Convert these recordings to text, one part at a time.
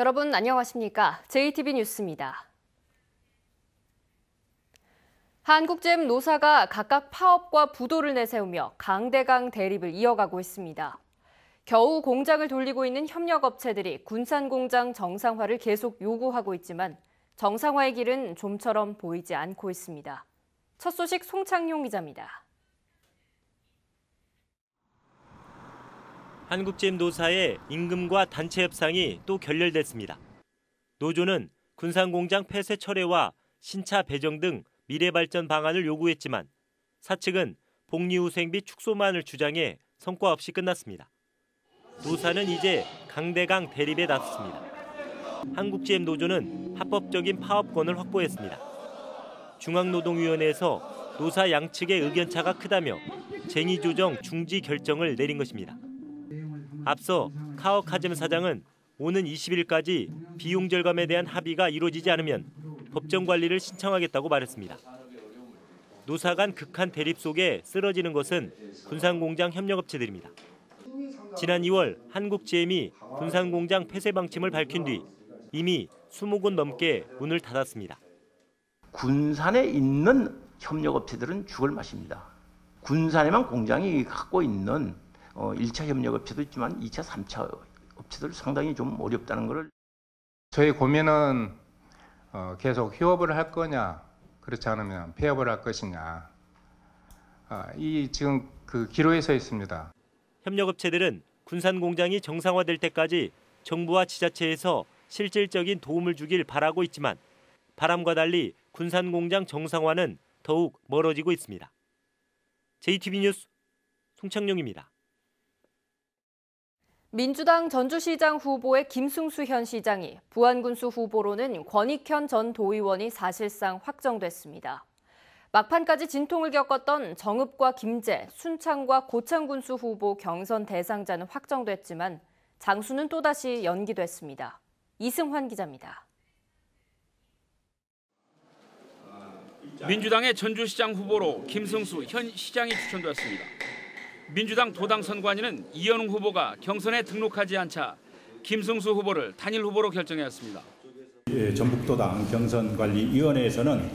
여러분 안녕하십니까? JTB 뉴스입니다. 한국잼 노사가 각각 파업과 부도를 내세우며 강대강 대립을 이어가고 있습니다. 겨우 공장을 돌리고 있는 협력업체들이 군산공장 정상화를 계속 요구하고 있지만 정상화의 길은 좀처럼 보이지 않고 있습니다. 첫 소식 송창용 기자입니다. 한국잼 노사의 임금과 단체 협상이 또 결렬됐습니다. 노조는 군산공장 폐쇄 철회와 신차 배정 등 미래 발전 방안을 요구했지만 사측은 복리후생비 축소만을 주장해 성과 없이 끝났습니다. 노사는 이제 강대강 대립에 나섰습니다. 한국GM 노조는 합법적인 파업권을 확보했습니다. 중앙노동위원회에서 노사 양측의 의견차가 크다며 쟁의조정 중지 결정을 내린 것입니다. 앞서 카오카잼 사장은 오는 20일까지 비용 절감에 대한 합의가 이루어지지 않으면 법정 관리를 신청하겠다고 말했습니다. 노사 간 극한 대립 속에 쓰러지는 것은 군산공장 협력업체들입니다. 지난 2월 한국GM이 군산공장 폐쇄 방침을 밝힌 뒤 이미 20곳 넘게 문을 닫았습니다. 군산에 있는 협력업체들은 죽을 맛입니다. 군산에만 공장이 갖고 있는 1차 협력업체도 있지만 2차, 3차 업체들 상당히 좀 어렵다는 것을. 저희 고민은 계속 휴업을 할 거냐, 그렇지 않으면 폐업을 할 것이냐. 이 지금 그 기로에 서 있습니다. 협력업체들은 군산 공장이 정상화될 때까지 정부와 지자체에서 실질적인 도움을 주길 바라고 있지만 바람과 달리 군산 공장 정상화는 더욱 멀어지고 있습니다. JTB 뉴스 송창용입니다. 민주당 전주시장 후보의 김승수 현 시장이 부안군수 후보로는 권익현 전 도의원이 사실상 확정됐습니다. 막판까지 진통을 겪었던 정읍과 김제, 순창과 고창군수 후보 경선 대상자는 확정됐지만 장수는 또다시 연기됐습니다. 이승환 기자입니다. 민주당의 전주시장 후보로 김승수 현 시장이 추천되었습니다. 민주당 도당 선관위는 이현웅 후보가 경선에 등록하지 않자 김승수 후보를 단일 후보로 결정했습니다. 전북도당 경선관리위원회에서는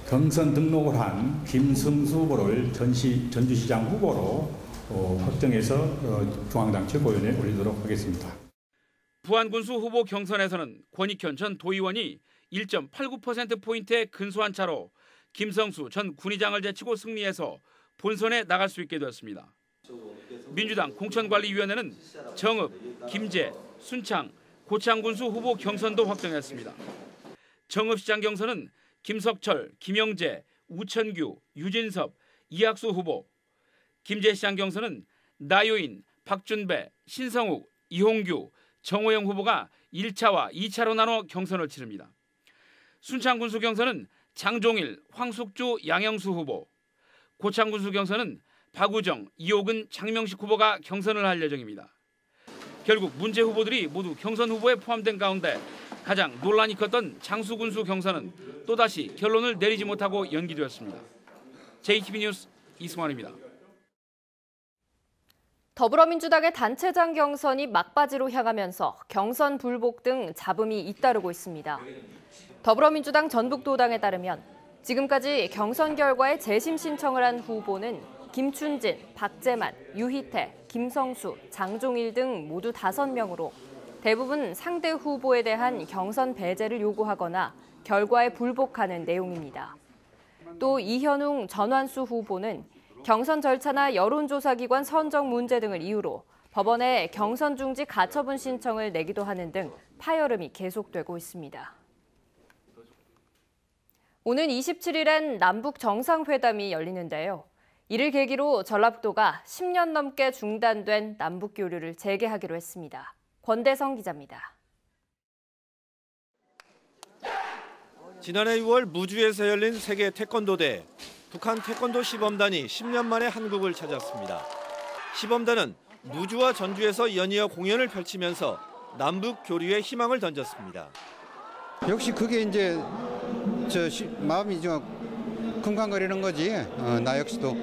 경선 등록을 한 김승수 후보를 전주시장 후보로 확정해서 중앙당 최고위원회에 올리도록 하겠습니다. 부안군수 후보 경선에서는 권익현 전 도의원이 1.89%포인트의 근소한 차로 김성수 전 군의장을 제치고 승리해서 본선에 나갈 수 있게 되었습니다. 민주당 공천관리위원회는 정읍, 김제, 순창, 고창군수 후보 경선도 확정했습니다. 정읍시장 경선은 김석철, 김영재, 우천규, 유진섭, 이학수 후보, 김제시장 경선은 나요인, 박준배, 신성욱, 이홍규, 정호영 후보가 1차와 2차로 나눠 경선을 치릅니다. 순창군수 경선은 장종일, 황숙주, 양영수 후보, 고창군수 경선은 박우정, 이호근, 장명식 후보가 경선을 할 예정입니다. 결국 문제 후보들이 모두 경선 후보에 포함된 가운데 가장 논란이 컸던 장수군수 경선은 또다시 결론을 내리지 못하고 연기되었습니다. JTB 뉴스 이승환입니다. 더불어민주당의 단체장 경선이 막바지로 향하면서 경선 불복 등 잡음이 잇따르고 있습니다. 더불어민주당 전북도당에 따르면 지금까지 경선 결과에 재심 신청을 한 후보는 김춘진, 박재만, 유희태, 김성수, 장종일 등 모두 5명으로 대부분 상대 후보에 대한 경선 배제를 요구하거나 결과에 불복하는 내용입니다. 또 이현웅, 전완수 후보는 경선 절차나 여론조사기관 선정 문제 등을 이유로 법원에 경선 중지 가처분 신청을 내기도 하는 등 파열음이 계속되고 있습니다. 오는 27일엔 남북 정상회담이 열리는데요. 이를 계기로 전라북도가 10년 넘게 중단된 남북 교류를 재개하기로 했습니다. 권대성 기자입니다. 지난해 6월 무주에서 열린 세계 태권도대, 북한 태권도 시범단이 10년 만에 한국을 찾았습니다. 시범단은 무주와 전주에서 연이어 공연을 펼치면서 남북 교류의 희망을 던졌습니다. 역시 그게 이제 마음이 좀 쿵쾅거리는 거지. 나 역시도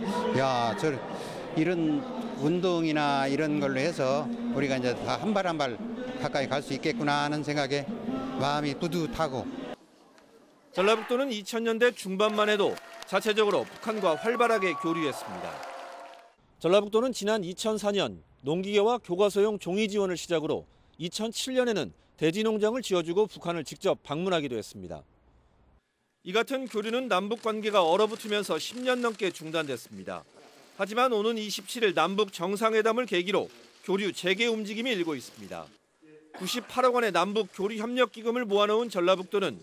이런 운동이나 이런 걸로 해서 우리가 이제 다 한 발 한 발 가까이 갈 수 있겠구나 하는 생각에 마음이 뿌듯하고. 전라북도는 2000년대 중반만 해도 자체적으로 북한과 활발하게 교류했습니다. 전라북도는 지난 2004년 농기계와 교과서용 종이 지원을 시작으로 2007년에는 대지 농장을 지어주고 북한을 직접 방문하기도 했습니다. 이 같은 교류는 남북 관계가 얼어붙으면서 10년 넘게 중단됐습니다. 하지만 오는 27일 남북 정상회담을 계기로 교류 재개 움직임이 일고 있습니다. 98억 원의 남북 교류 협력 기금을 모아놓은 전라북도는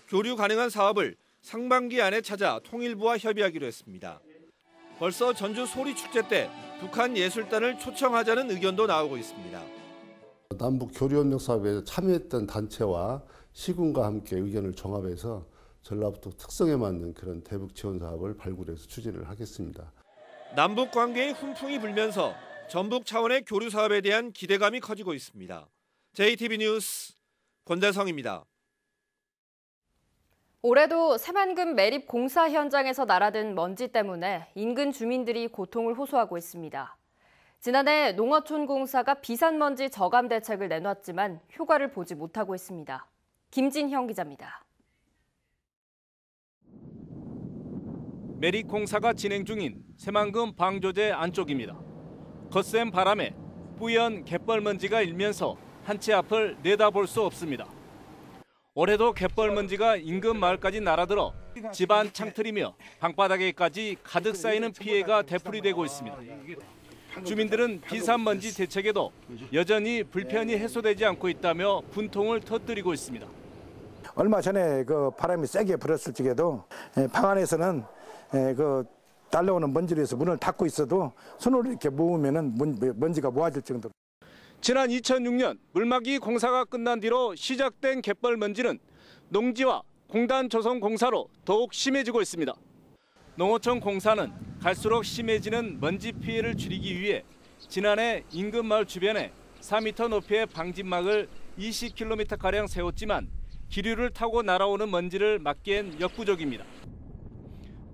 교류 가능한 사업을 상반기 안에 찾아 통일부와 협의하기로 했습니다. 벌써 전주 소리축제 때 북한 예술단을 초청하자는 의견도 나오고 있습니다. 남북 교류협력 사업에 참여했던 단체와 시군과 함께 의견을 종합해서 전라북도 특성에 맞는 그런 대북 지원 사업을 발굴해서 추진을 하겠습니다. 남북 관계에 훈풍이 불면서 전북 차원의 교류 사업에 대한 기대감이 커지고 있습니다. JTB 뉴스 권대성입니다. 올해도 새만금 매립 공사 현장에서 날아든 먼지 때문에 인근 주민들이 고통을 호소하고 있습니다. 지난해 농어촌 공사가 비산먼지 저감 대책을 내놨지만 효과를 보지 못하고 있습니다. 김진형 기자입니다. 매립 공사가 진행 중인 새만금 방조제 안쪽입니다. 거센 바람에 뿌연 갯벌먼지가 일면서 한 채 앞을 내다볼 수 없습니다. 올해도 갯벌먼지가 인근 마을까지 날아들어 집안 창틀이며 방바닥에까지 가득 쌓이는 피해가 되풀이되고 있습니다. 주민들은 비산먼지 대책에도 여전히 불편이 해소되지 않고 있다며 분통을 터뜨리고 있습니다. 얼마 전에 그 바람이 세게 불었을 적에도 방 안에서는 그 달려오는 먼지로 해서 문을 닫고 있어도 손으로 이렇게 모으면은 먼지가 모아질 정도로. 지난 2006년 물막이 공사가 끝난 뒤로 시작된 갯벌 먼지는 농지와 공단 조성 공사로 더욱 심해지고 있습니다. 농어촌 공사는 갈수록 심해지는 먼지 피해를 줄이기 위해 지난해 인근 마을 주변에 4m 높이의 방진막을 20km가량 세웠지만 기류를 타고 날아오는 먼지를 막기엔 역부족입니다.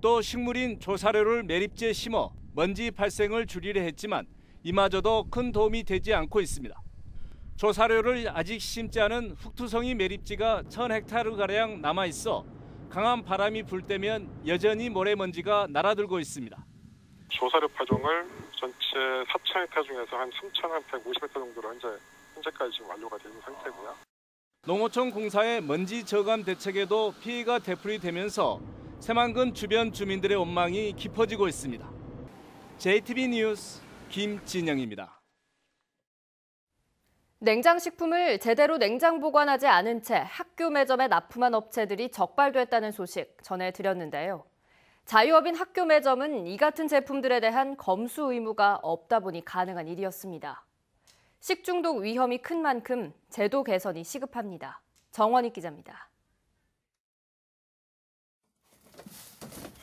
또 식물인 조사료를 매립지에 심어 먼지 발생을 줄이려 했지만 이마저도 큰 도움이 되지 않고 있습니다. 조사료를 아직 심지 않은 흑투성이 매립지가 1000헥타르가량 남아있어 강한 바람이 불 때면 여전히 모래먼지가 날아들고 있습니다. 조사료 파종을 전체 4,000헥타 중에서 한 3,150헥타 정도로 현재까지 지금 완료가 되는 상태고요. 농어촌 공사의 먼지 저감 대책에도 피해가 되풀이되면서 새만금 주변 주민들의 원망이 깊어지고 있습니다. JTB 뉴스 김진영입니다. 냉장식품을 제대로 냉장 보관하지 않은 채 학교 매점에 납품한 업체들이 적발됐다는 소식 전해드렸는데요. 자유업인 학교 매점은 이 같은 제품들에 대한 검수 의무가 없다 보니 가능한 일이었습니다. 식중독 위험이 큰 만큼 제도 개선이 시급합니다. 정원익 기자입니다.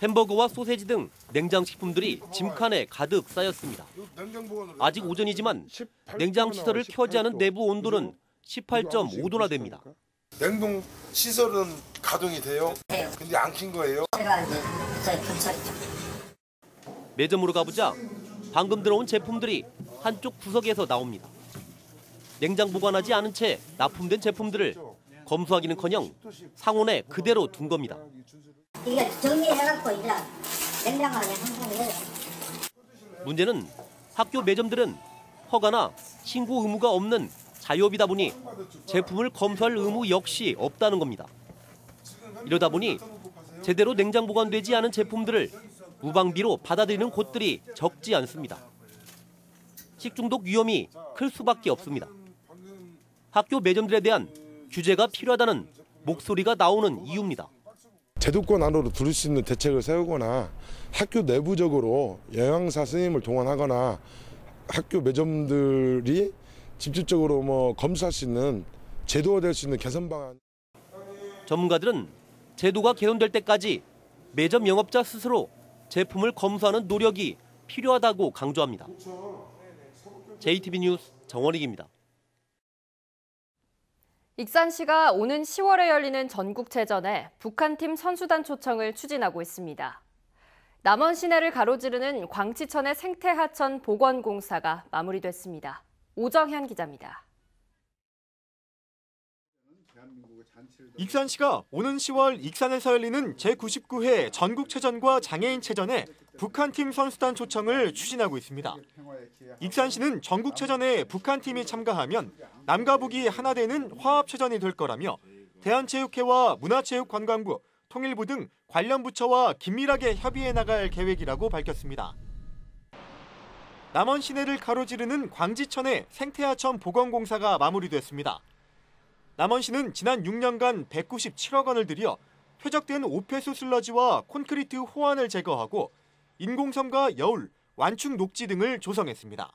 햄버거와 소세지 등 냉장식품들이 짐칸에 가득 쌓였습니다. 아직 오전이지만 냉장시설을 켜지 않은 내부 온도는 18.5도나 됩니다. 냉동 시설은 가동이 돼요? 근데 안 킨 거예요? 매점으로 가보자 방금 들어온 제품들이 한쪽 구석에서 나옵니다. 냉장 보관하지 않은 채 납품된 제품들을 검수하기는커녕 상온에 그대로 둔 겁니다. 이게 정리해갖고 이제 냉장고에 항상. 문제는 학교 매점들은 허가나 신고 의무가 없는 자유업이다 보니 제품을 검수할 의무 역시 없다는 겁니다. 이러다 보니 제대로 냉장 보관되지 않은 제품들을 무방비로 받아들이는 곳들이 적지 않습니다. 식중독 위험이 클 수밖에 없습니다. 학교 매점들에 대한 규제가 필요하다는 목소리가 나오는 이유입니다. 제도권 안으로 들을 수 있는 대책을 세우거나 학교 내부적으로 영양사 선생님을 동원하거나 학교 매점들이 직접적으로 검수할 수 있는 제도화될 수 있는 개선 방안. 전문가들은 제도가 개선될 때까지 매점 영업자 스스로 제품을 검수하는 노력이 필요하다고 강조합니다. JTB 뉴스 정원익입니다. 익산시가 오는 10월에 열리는 전국체전에 북한팀 선수단 초청을 추진하고 있습니다. 남원 시내를 가로지르는 광치천의 생태하천 복원공사가 마무리됐습니다. 오정현 기자입니다. 익산시가 오는 10월 익산에서 열리는 제99회 전국체전과 장애인체전에 북한팀 선수단 초청을 추진하고 있습니다. 익산시는 전국체전에 북한팀이 참가하면 남과 북이 하나 되는 화합체전이 될 거라며 대한체육회와 문화체육관광부, 통일부 등 관련 부처와 긴밀하게 협의해 나갈 계획이라고 밝혔습니다. 남원 시내를 가로지르는 광지천의 생태하천 복원공사가 마무리됐습니다. 남원시는 지난 6년간 197억 원을 들여 퇴적된 오폐수 슬러지와 콘크리트 호환을 제거하고 인공섬과 여울, 완충 녹지 등을 조성했습니다.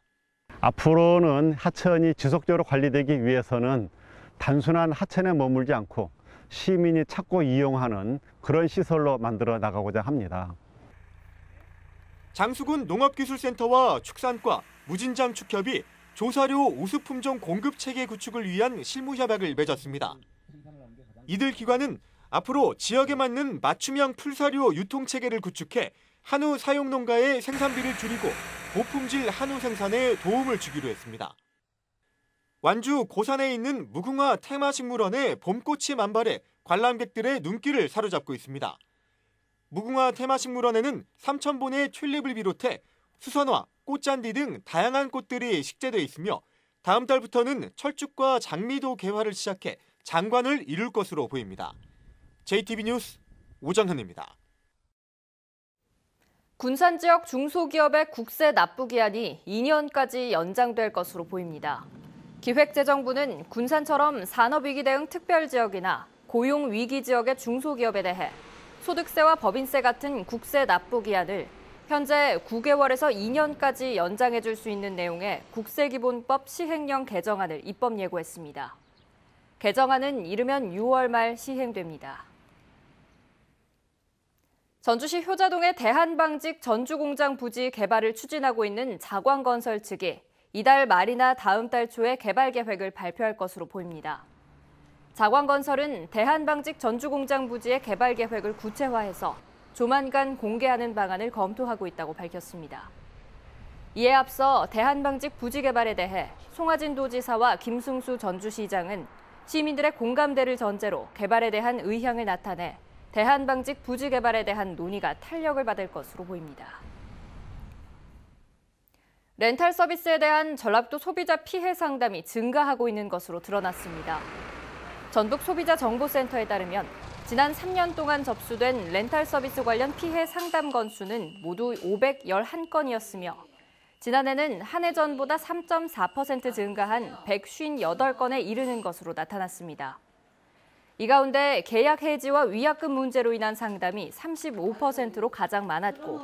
앞으로는 하천이 지속적으로 관리되기 위해서는 단순한 하천에 머물지 않고 시민이 찾고 이용하는 그런 시설로 만들어 나가고자 합니다. 장수군 농업기술센터와 축산과, 무진장 축협이 조사료 우수품종 공급 체계 구축을 위한 실무협약을 맺었습니다. 이들 기관은 앞으로 지역에 맞는 맞춤형 풀사료 유통 체계를 구축해 한우 사용 농가의 생산비를 줄이고 고품질 한우 생산에 도움을 주기로 했습니다. 완주 고산에 있는 무궁화 테마식물원의 봄꽃이 만발해 관람객들의 눈길을 사로잡고 있습니다. 무궁화 테마식물원에는 3,000본의 튤립을 비롯해 수선화, 꽃잔디 등 다양한 꽃들이 식재돼 있으며 다음 달부터는 철쭉과 장미도 개화를 시작해 장관을 이룰 것으로 보입니다. JTB 뉴스 오정현입니다. 군산 지역 중소기업의 국세 납부 기한이 2년까지 연장될 것으로 보입니다. 기획재정부는 군산처럼 산업위기 대응 특별지역이나 고용위기 지역의 중소기업에 대해 소득세와 법인세 같은 국세 납부 기한을 현재 9개월에서 2년까지 연장해 줄 수 있는 내용의 국세기본법 시행령 개정안을 입법 예고했습니다. 개정안은 이르면 6월 말 시행됩니다. 전주시 효자동의 대한방직 전주공장 부지 개발을 추진하고 있는 자광건설 측이 이달 말이나 다음 달 초에 개발 계획을 발표할 것으로 보입니다. 자광건설은 대한방직 전주공장 부지의 개발 계획을 구체화해서 조만간 공개하는 방안을 검토하고 있다고 밝혔습니다. 이에 앞서 대한방직 부지 개발에 대해 송하진 도지사와 김승수 전주시장은 시민들의 공감대를 전제로 개발에 대한 의향을 나타내 대한방직 부지 개발에 대한 논의가 탄력을 받을 것으로 보입니다. 렌탈 서비스에 대한 전라도 소비자 피해 상담이 증가하고 있는 것으로 드러났습니다. 전북 소비자정보센터에 따르면 지난 3년 동안 접수된 렌탈 서비스 관련 피해 상담 건수는 모두 511건이었으며 지난해는 한 해 전보다 3.4% 증가한 158건에 이르는 것으로 나타났습니다. 이 가운데 계약 해지와 위약금 문제로 인한 상담이 35%로 가장 많았고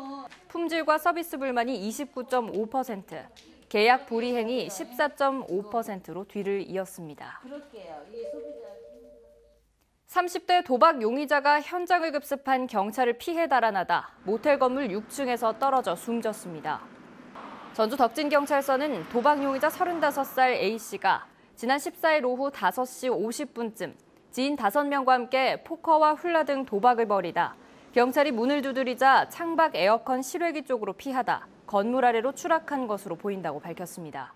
품질과 서비스 불만이 29.5%, 계약 불이행이 14.5%로 뒤를 이었습니다. 30대 도박 용의자가 현장을 급습한 경찰을 피해 달아나다 모텔 건물 6층에서 떨어져 숨졌습니다. 전주 덕진경찰서는 도박 용의자 35살 A씨가 지난 14일 오후 5시 50분쯤 지인 5명과 함께 포커와 훌라 등 도박을 벌이다 경찰이 문을 두드리자 창밖 에어컨 실외기 쪽으로 피하다 건물 아래로 추락한 것으로 보인다고 밝혔습니다.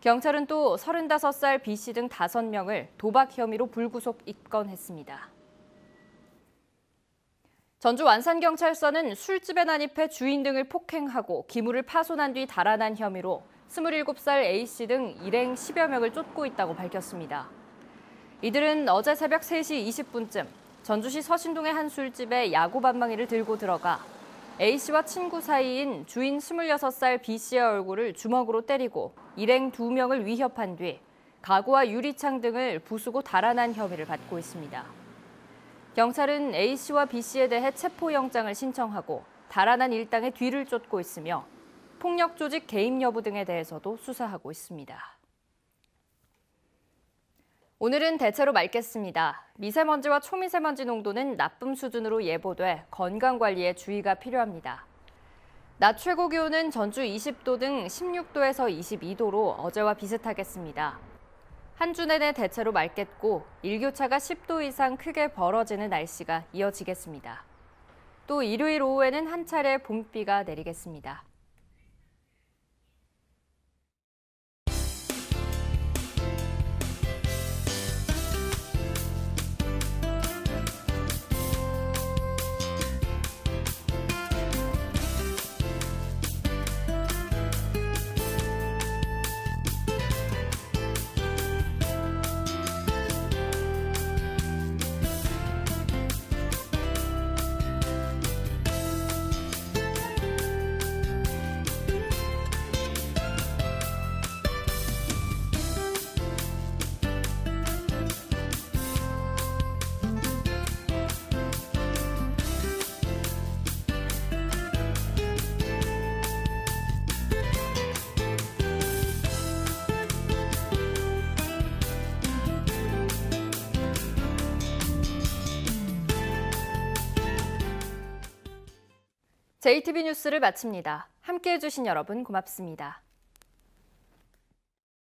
경찰은 또 35살 B씨 등 5명을 도박 혐의로 불구속 입건했습니다. 전주 완산경찰서는 술집에 난입해 주인 등을 폭행하고 기물을 파손한 뒤 달아난 혐의로 27살 A씨 등 일행 10여 명을 쫓고 있다고 밝혔습니다. 이들은 어제 새벽 3시 20분쯤 전주시 서신동의 한 술집에 야구 방망이를 들고 들어가 A씨와 친구 사이인 주인 26살 B씨의 얼굴을 주먹으로 때리고 일행 2명을 위협한 뒤 가구와 유리창 등을 부수고 달아난 혐의를 받고 있습니다. 경찰은 A씨와 B씨에 대해 체포영장을 신청하고 달아난 일당의 뒤를 쫓고 있으며 폭력 조직 개입 여부 등에 대해서도 수사하고 있습니다. 오늘은 대체로 맑겠습니다. 미세먼지와 초미세먼지 농도는 나쁨 수준으로 예보돼 건강관리에 주의가 필요합니다. 낮 최고 기온은 전주 20도 등 16도에서 22도로 어제와 비슷하겠습니다. 한 주 내내 대체로 맑겠고 일교차가 10도 이상 크게 벌어지는 날씨가 이어지겠습니다. 또 일요일 오후에는 한 차례 봄비가 내리겠습니다. JTB 뉴스를 마칩니다. 함께해 주신 여러분 고맙습니다.